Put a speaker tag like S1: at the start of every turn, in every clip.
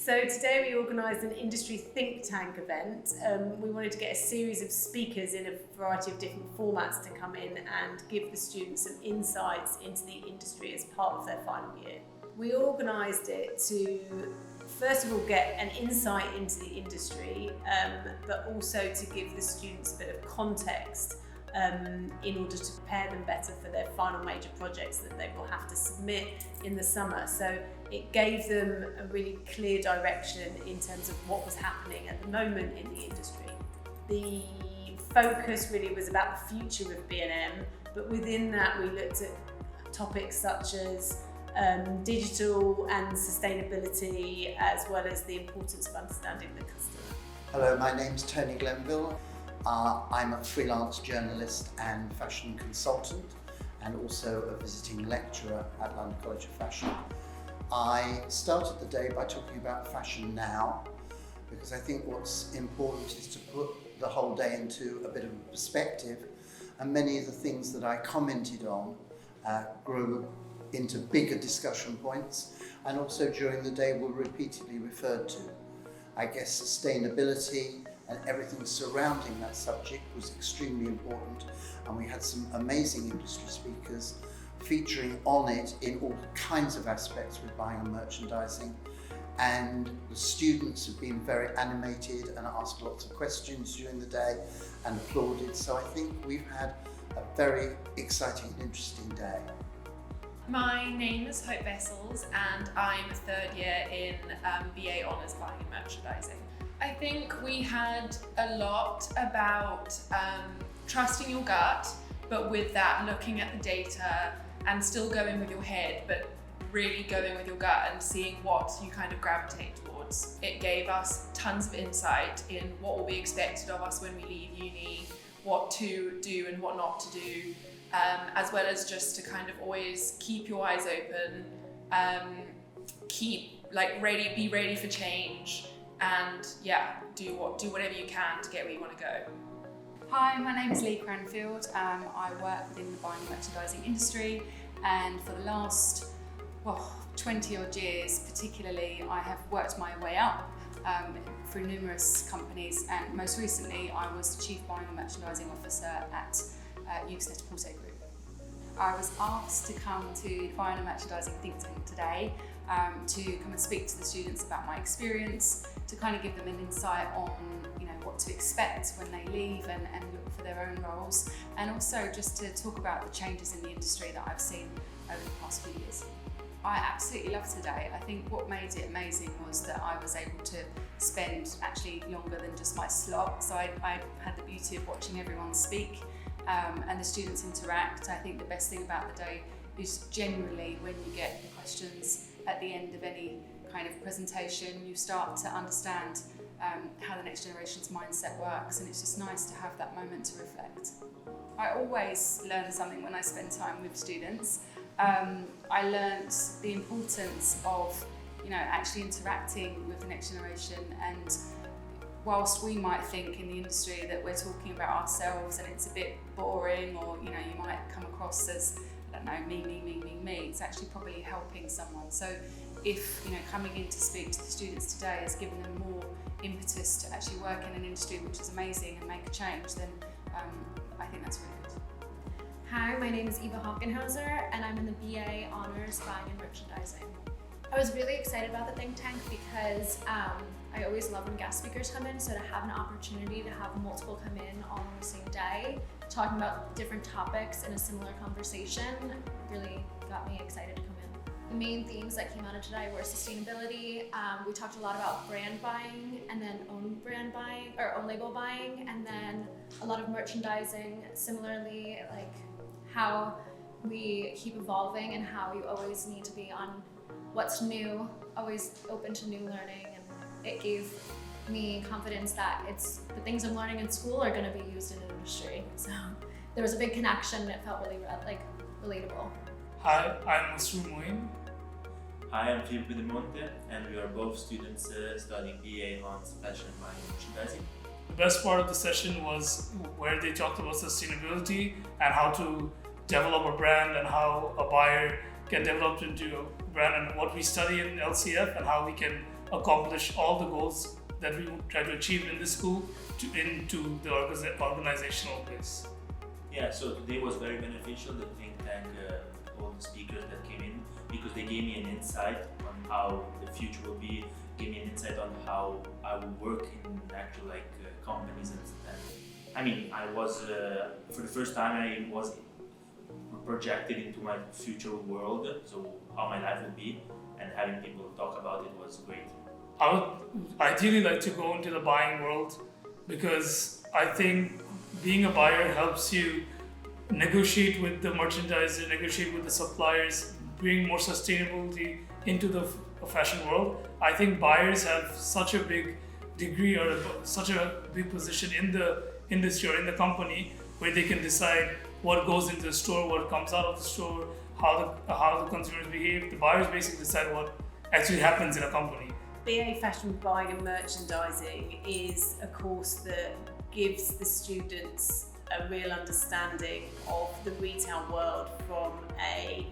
S1: So today we organised an industry think tank event. We wanted to get a series of speakers in a variety of different formats to come in and give the students some insights into the industry as part of their final year. We organised it to first of all get an insight into the industry, but also to give the students a bit of context in order to prepare them better for their final major projects that they will have to submit in the summer. So it gave them a really clear direction in terms of what was happening at the moment in the industry. The focus really was about the future of B&M, but within that we looked at topics such as digital and sustainability, as well as the importance of understanding the customer.
S2: Hello, my name's Tony Glenville. I'm a freelance journalist and fashion consultant, and also a visiting lecturer at London College of Fashion. I started the day by talking about fashion now, because I think what's important is to put the whole day into a bit of a perspective, and many of the things that I commented on grew into bigger discussion points, and also during the day were repeatedly referred to. I guess sustainability and everything surrounding that subject was extremely important, and we had some amazing industry speakers featuring on it in all kinds of aspects with buying and merchandising, and the students have been very animated and asked lots of questions during the day and applauded, so I think we've had a very exciting and interesting day.
S3: My name is Hope Vessels and I'm a third year in BA Honours Buying and Merchandising. I think we had a lot about trusting your gut, but with that looking at the data and still going with your head, but really going with your gut and seeing what you kind of gravitate towards. It gave us tons of insight in what will be expected of us when we leave uni, what to do and what not to do, as well as just to kind of always keep your eyes open, be ready for change, and do whatever you can to get where you want to go.
S4: Hi, my name is Lee Cranfield. I work within the buying and merchandising industry, and for the last 20 odd years particularly, I have worked my way up through numerous companies, and most recently I was the Chief Buying and Merchandising Officer at Yoox Net-a-Porter Group. I was asked to come to the Buying and Merchandising think tank today to come and speak to the students about my experience, to kind of give them an insight on what to expect when they leave and look for their own roles, and also just to talk about the changes in the industry that I've seen over the past few years. I absolutely loved today. I think what made it amazing was that I was able to spend actually longer than just my slot, so I had the beauty of watching everyone speak and the students interact. I think the best thing about the day is generally when you get the questions at the end of any kind of presentation, you start to understand how the next generation's mindset works, and it's just nice to have that moment to reflect. I always learn something when I spend time with students. I learnt the importance of actually interacting with the next generation, and whilst we might think in the industry that we're talking about ourselves and it's a bit boring, or you might come across as, I don't know, me, it's actually probably helping someone. So if coming in to speak to the students today has given them more impetus to actually work in an industry which is amazing and make a change, then I think that's really good.
S5: Hi, my name is Eva Hockenhauser and I'm in the BA Honours Buying and Merchandising. I was really excited about the think tank because I always love when guest speakers come in, so to have an opportunity to have multiple come in all on the same day, talking about different topics in a similar conversation, really got me excited to come in. The main themes that came out of today were sustainability. We talked a lot about brand buying, and then own brand buying, or own label buying, and then a lot of merchandising. Similarly, like how we keep evolving and how you always need to be on what's new, always open to new learning, and it gave me confidence that the things I'm learning in school are going to be used in an industry. So there was a big connection, and it felt really relatable.
S6: Hi, I'm Masroor Moin.
S7: Hi, I'm Filipe de Monte, and we are both students studying BA Honours Fashion Buying and Merchandising.
S6: The best part of the session was where they talked about sustainability and how to develop a brand and how a buyer can develop into a brand, and what we study in LCF and how we can accomplish all the goals that we try to achieve in the school into the organizational place.
S7: Yeah, so today was very beneficial, the think tank, all the speakers that came in, because they gave me an insight on how the future will be, gave me an insight on how I will work in actual companies and I mean, I was, for the first time I was projected into my future world, so how my life would be, and having people talk about it was great.
S6: I would ideally like to go into the buying world because I think being a buyer helps you negotiate with the merchandiser, negotiate with the suppliers, bring more sustainability into the fashion world. I think buyers have such a big degree or such a big position in the industry or in the company where they can decide what goes into the store, what comes out of the store, how the consumers behave. The buyers basically decide what actually happens in a company.
S1: BA Fashion Buying and Merchandising is a course that gives the students a real understanding of the retail world from a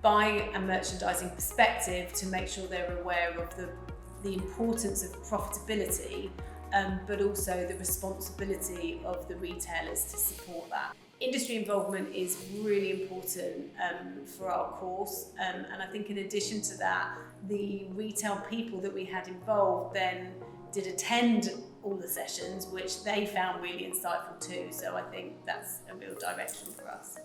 S1: buying and merchandising perspective to make sure they're aware of the importance of profitability, but also the responsibility of the retailers to support that. Industry involvement is really important for our course, and I think in addition to that, the retail people that we had involved then did attend all the sessions, which they found really insightful too. So I think that's a real direction for us.